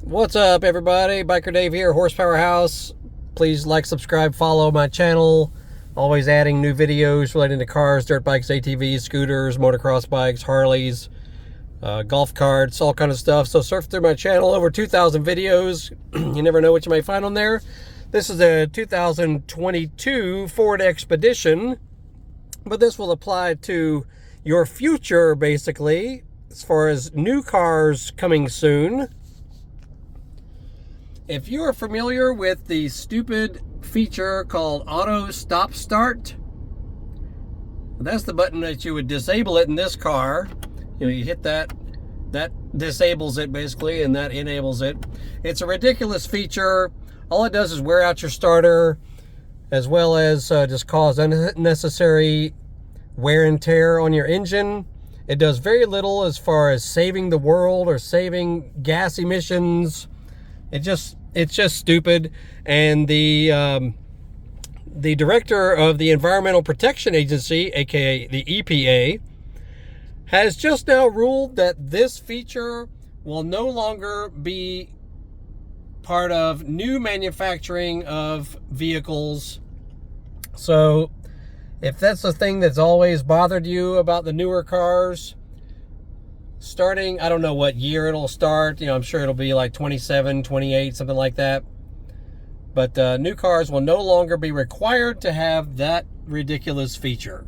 What's up, everybody? Biker Dave here, Horsepower House. Please like, subscribe, follow my channel. Always adding new videos relating to cars, dirt bikes, ATVs, scooters, motocross bikes, Harleys, golf carts, all kind of stuff. So surf through my channel, over 2,000 videos. You never know what you may find on there. This is a 2022 Ford Expedition, but this will apply to your future, basically, as far as new cars coming soon. If you are familiar with the stupid feature called Auto Stop Start, that's the button that you would disable it in this car. You hit that disables it basically, and that enables it. It's a ridiculous feature. All it does is wear out your starter, as well as just cause unnecessary wear and tear on your engine. It does very little as far as saving the world or saving gas emissions. It's just stupid. And the director of the Environmental Protection Agency, aka the EPA, has just now ruled that this feature will no longer be part of new manufacturing of vehicles. So if that's the thing that's always bothered you about the newer cars, starting, I don't know what year it'll start. I'm sure it'll be like 27, 28, something like that. But new cars will no longer be required to have that ridiculous feature.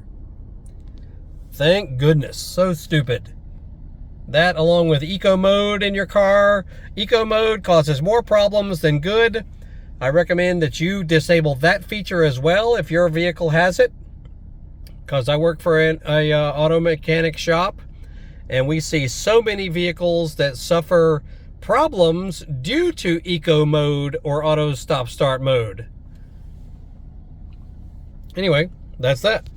Thank goodness. So stupid. That, along with eco mode in your car. Eco mode causes more problems than good. I recommend that you disable that feature as well if your vehicle has it, because I work for an auto mechanic shop, and we see so many vehicles that suffer problems due to eco mode or auto stop start mode. Anyway, that's that.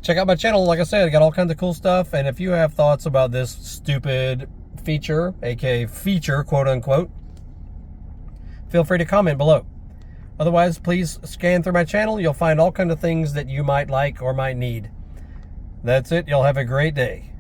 Check out my channel. Like I said, I got all kinds of cool stuff. And if you have thoughts about this stupid feature, aka feature, quote unquote, feel free to comment below. Otherwise, please scan through my channel. You'll find all kinds of things that you might like or might need. That's it. Y'all have a great day.